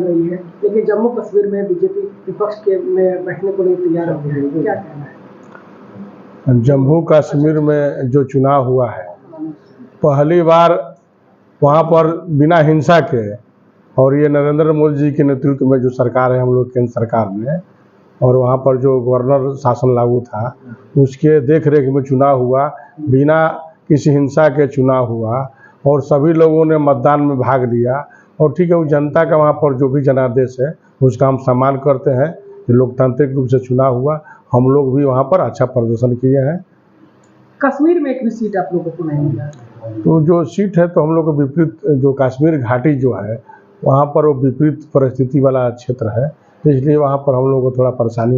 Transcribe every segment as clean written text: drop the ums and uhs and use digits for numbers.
रही है, लेकिन जम्मू कश्मीर में बीजेपी विपक्ष के में बैठने को नहीं तैयार हो रही है, क्या कहना है? जम्मू कश्मीर में जो चुनाव हुआ है, पहली बार वहाँ पर बिना हिंसा के, और ये नरेंद्र मोदी जी के नेतृत्व में जो सरकार है, हम लोग केंद्र सरकार में, और वहाँ पर जो गवर्नर शासन लागू था उसके देख रेख में चुनाव हुआ, बिना किसी हिंसा के चुनाव हुआ और सभी लोगों ने मतदान में भाग लिया। और ठीक है, वो जनता का वहाँ पर जो भी जनादेश है उसका हम सम्मान करते हैं कि लोकतांत्रिक रूप से चुनाव हुआ। हम लोग भी वहाँ पर अच्छा प्रदर्शन किए हैं। कश्मीर में एक भी सीट आप लोगों को नहीं मिला, तो जो सीट है तो हम लोग को विपरीत, जो कश्मीर घाटी जो है वहाँ पर वो विपरीत परिस्थिति वाला क्षेत्र है, इसलिए वहाँ पर हम लोगों को थोड़ा परेशानी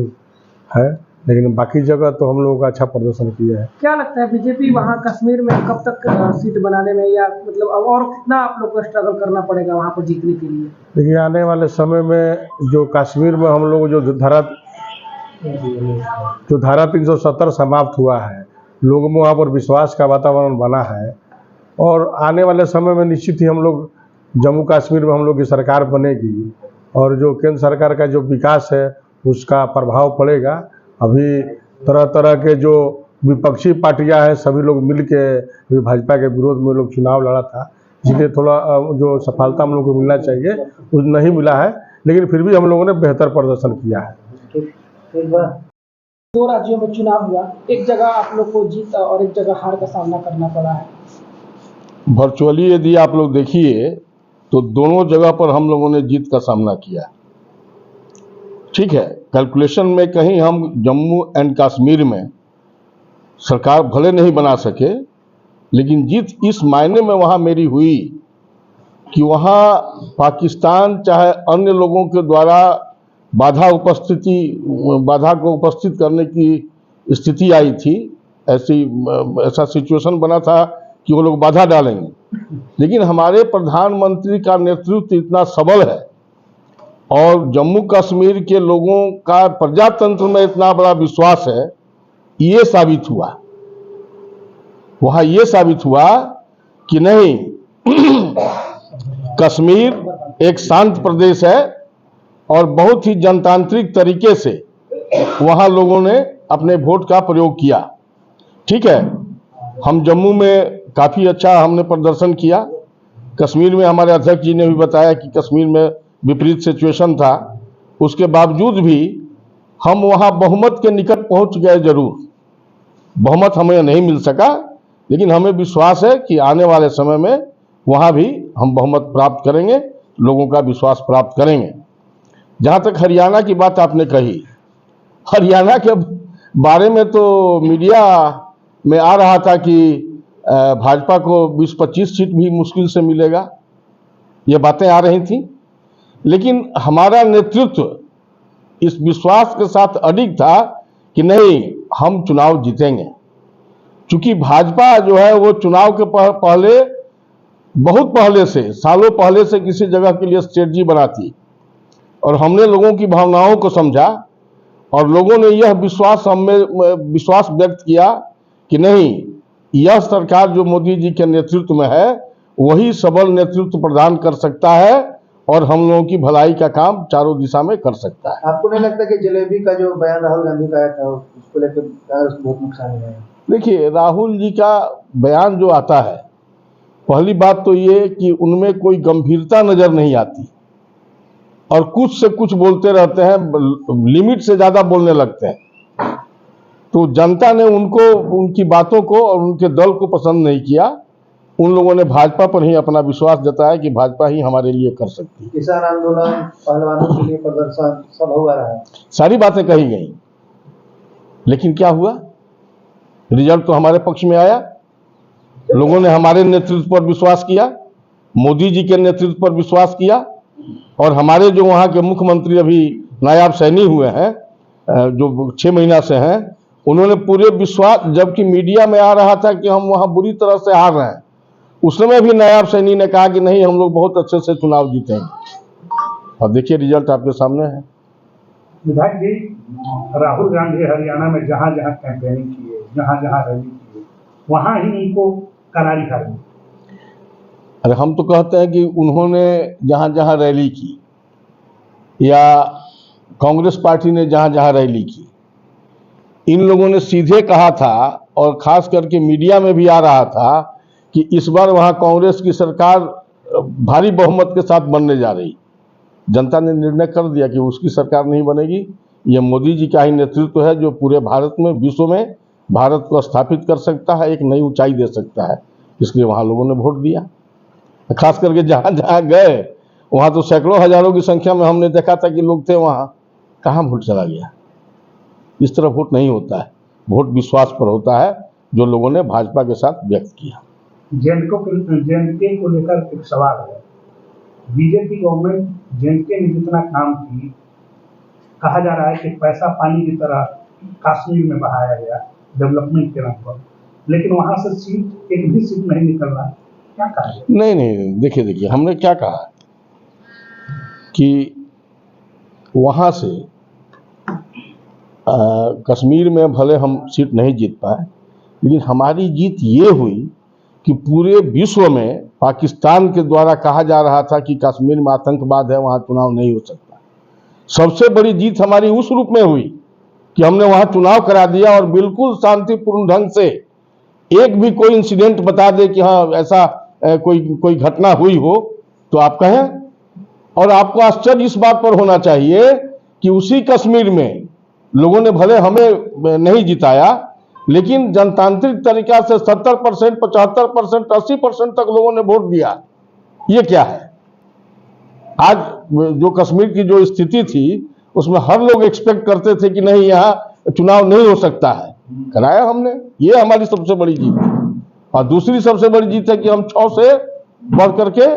है, लेकिन बाकी जगह तो हम लोगों का अच्छा प्रदर्शन किया है। क्या लगता है बीजेपी वहाँ कश्मीर में कब तक सीट बनाने में, या मतलब और कितना आप लोग को स्ट्रगल करना पड़ेगा वहाँ पर जीतने के लिए? देखिए, आने वाले समय में जो कश्मीर में हम लोग जो धारा 370 समाप्त हुआ है, लोगों में वहाँ पर विश्वास का वातावरण बना है, और आने वाले समय में निश्चित ही हम लोग जम्मू कश्मीर में हम लोग की सरकार बनेगी, और जो केंद्र सरकार का जो विकास है उसका प्रभाव पड़ेगा। अभी तरह तरह के जो विपक्षी पार्टियां हैं सभी लोग मिल के भाजपा के विरोध में लोग चुनाव लड़ा था, इसलिए थोड़ा जो सफलता हम लोग को मिलना चाहिए वो नहीं मिला है, लेकिन फिर भी हम लोगों ने बेहतर प्रदर्शन किया है। दो राज्यों में चुनाव हुआ, एक जगह आप लोग को जीत और एक जगह हार का सामना करना पड़ा है। वर्चुअली यदि आप लोग देखिए तो दोनों जगह पर हम लोगों ने जीत का सामना किया। ठीक है, कैलकुलेशन में कहीं हम जम्मू एंड कश्मीर में सरकार भले नहीं बना सके, लेकिन जीत इस मायने में वहाँ मेरी हुई कि वहाँ पाकिस्तान चाहे अन्य लोगों के द्वारा बाधा को उपस्थित करने की स्थिति आई थी। ऐसा सिचुएशन बना था कि वो लोग बाधा डालेंगे, लेकिन हमारे प्रधानमंत्री का नेतृत्व इतना सबल है और जम्मू कश्मीर के लोगों का प्रजातंत्र में इतना बड़ा विश्वास है, ये साबित हुआ वहाँ, ये साबित हुआ कि नहीं कश्मीर एक शांत प्रदेश है और बहुत ही जनतांत्रिक तरीके से वहाँ लोगों ने अपने वोट का प्रयोग किया। ठीक है, हम जम्मू में काफ़ी अच्छा हमने प्रदर्शन किया। कश्मीर में हमारे अध्यक्ष जी ने भी बताया कि कश्मीर में विपरीत सिचुएशन था, उसके बावजूद भी हम वहाँ बहुमत के निकट पहुँच गए। जरूर बहुमत हमें नहीं मिल सका, लेकिन हमें विश्वास है कि आने वाले समय में वहाँ भी हम बहुमत प्राप्त करेंगे, लोगों का विश्वास प्राप्त करेंगे। जहाँ तक हरियाणा की बात आपने कही, हरियाणा के बारे में तो मीडिया में आ रहा था कि भाजपा को 20-25 सीट भी मुश्किल से मिलेगा, ये बातें आ रही थी, लेकिन हमारा नेतृत्व इस विश्वास के साथ अडिग था कि नहीं, हम चुनाव जीतेंगे। चूंकि भाजपा जो है वो चुनाव के पहले, बहुत पहले से, सालों पहले से किसी जगह के लिए स्ट्रेटजी बनाती, और हमने लोगों की भावनाओं को समझा और लोगों ने यह विश्वास व्यक्त किया कि नहीं, यह सरकार जो मोदी जी के नेतृत्व में है वही सबल नेतृत्व प्रदान कर सकता है और हम लोगों की भलाई का काम चारों दिशा में कर सकता है। आपको नहीं लगता कि जलेबी का जो बयान राहुल गांधी का आया था उसको लेकर कांग्रेस को बहुत नुकसान है? देखिए, राहुल जी का बयान जो आता है, पहली बात तो ये कि उनमें कोई गंभीरता नजर नहीं आती और कुछ से कुछ बोलते रहते हैं, लिमिट से ज्यादा बोलने लगते हैं। तो जनता ने उनको, उनकी बातों को और उनके दल को पसंद नहीं किया। उन लोगों ने भाजपा पर ही अपना विश्वास जताया कि भाजपा ही हमारे लिए कर सकती है। किसान आंदोलन, पहलवानों के लिए प्रदर्शन सब हुआ रहा, सारी बातें कही गई, लेकिन क्या हुआ? रिजल्ट तो हमारे पक्ष में आया। लोगों ने हमारे नेतृत्व पर विश्वास किया, मोदी जी के नेतृत्व पर विश्वास किया, और हमारे जो वहाँ के मुख्यमंत्री अभी नायाब सैनी हुए हैं, जो 6 महीना से हैं, उन्होंने पूरे विश्वास, जबकि मीडिया में आ रहा था कि हम वहाँ बुरी तरह से हार रहे हैं, उस समय भी नायाब सैनी ने कहा कि नहीं, हम लोग बहुत अच्छे से चुनाव जीतेंगे। और देखिए रिजल्ट आपके सामने है। विधायक जी, राहुल गांधी हरियाणा में जहाँ जहाँ कैंपेनिंग किए, जहाँ जहाँ रैली किए, वहाँ ही उनको करारी हार मिली। अरे हम तो कहते हैं कि उन्होंने जहाँ जहाँ रैली की या कांग्रेस पार्टी ने जहां जहां रैली की, इन लोगों ने सीधे कहा था और खास करके मीडिया में भी आ रहा था कि इस बार वहां कांग्रेस की सरकार भारी बहुमत के साथ बनने जा रही। जनता ने निर्णय कर दिया कि उसकी सरकार नहीं बनेगी, यह मोदी जी का ही नेतृत्व है जो पूरे भारत में, विश्व में भारत को स्थापित कर सकता है, एक नई ऊंचाई दे सकता है। इसलिए वहां लोगों ने वोट दिया। खास करके जहां जहां गए वहां तो सैकड़ों हजारों की संख्या में हमने देखा था कि लोग थे वहां। कहां वोट चला गया? इस तरह वोट नहीं होता है, वोट विश्वास पर होता है जो लोगों ने भाजपा के साथ व्यक्त किया। जेएनके को लेकर एक सवाल है। बीजेपी गवर्नमेंट जेएनके में जितना काम की, कहा जा रहा है कि पैसा पानी की तरह कश्मीर में बहाया गया डेवलपमेंट के नाम पर, लेकिन वहां से सीट, एक भी सीट नहीं निकल रहा। क्या कहा जाए? नहीं, देखिए हमने क्या कहा कि वहां से कश्मीर में भले हम सीट नहीं जीत पाए, लेकिन हमारी जीत ये हुई कि पूरे विश्व में पाकिस्तान के द्वारा कहा जा रहा था कि कश्मीर में आतंकवाद है, वहां चुनाव नहीं हो सकता। सबसे बड़ी जीत हमारी उस रूप में हुई कि हमने वहां चुनाव करा दिया और बिल्कुल शांतिपूर्ण ढंग से, एक भी कोई इंसिडेंट बता दे कि हाँ ऐसा कोई घटना हुई हो तो आप कहें। और आपको आश्चर्य इस बात पर होना चाहिए कि उसी कश्मीर में लोगों ने भले हमें नहीं जिताया, लेकिन जनतांत्रिक तरीका से 70%, 75%, 80% तक लोगों ने वोट दिया। ये क्या है? आज जो कश्मीर की जो स्थिति थी उसमें हर लोग एक्सपेक्ट करते थे कि नहीं, यहाँ चुनाव नहीं हो सकता है, कराया हमने। ये हमारी सबसे बड़ी जीत है। और दूसरी सबसे बड़ी जीत है कि हम 6 से बढ़ करके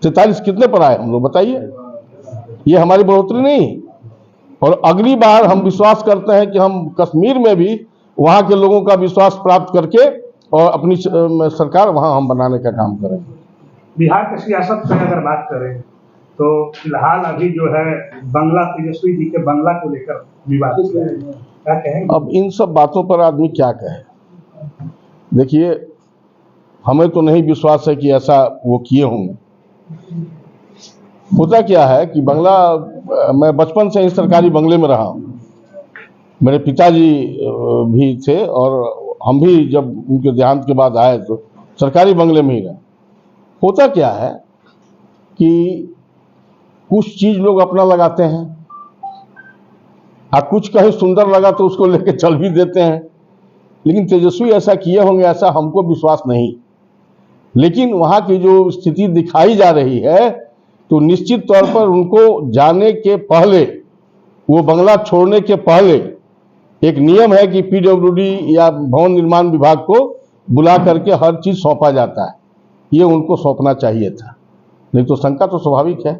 43 कितने पर आए हम लोग, बताइए। ये हमारी बढ़ोतरी नहीं। और अगली बार हम विश्वास करते हैं कि हम कश्मीर में भी वहां के लोगों का विश्वास प्राप्त करके और अपनी सरकार वहां हम बनाने का काम करेंगे। बिहार की सियासत में अगर बात करें तो फिलहाल अभी जो है बंगला, तेजस्वी जी के बंगला को लेकर विवाद है, क्या कहें? अब इन सब बातों पर आदमी क्या कहे? देखिए, हमें तो नहीं विश्वास है कि ऐसा वो किए होंगे। होता क्या है कि बंगला, मैं बचपन से ही सरकारी बंगले में रहा हूँ। मेरे पिताजी भी थे और हम भी जब उनके देहांत के बाद आए तो सरकारी बंगले में ही रहे। होता क्या है कि कुछ चीज लोग अपना लगाते हैं और कुछ कहीं सुंदर लगा तो उसको लेके चल भी देते हैं। लेकिन तेजस्वी ऐसा किए होंगे ऐसा हमको विश्वास नहीं। लेकिन वहाँ की जो स्थिति दिखाई जा रही है तो निश्चित तौर पर उनको जाने के पहले, वो बंगला छोड़ने के पहले एक नियम है कि पीडब्ल्यूडी या भवन निर्माण विभाग को बुला करके हर चीज सौंपा जाता है। ये उनको सौंपना चाहिए था, नहीं तो शंका तो स्वाभाविक है।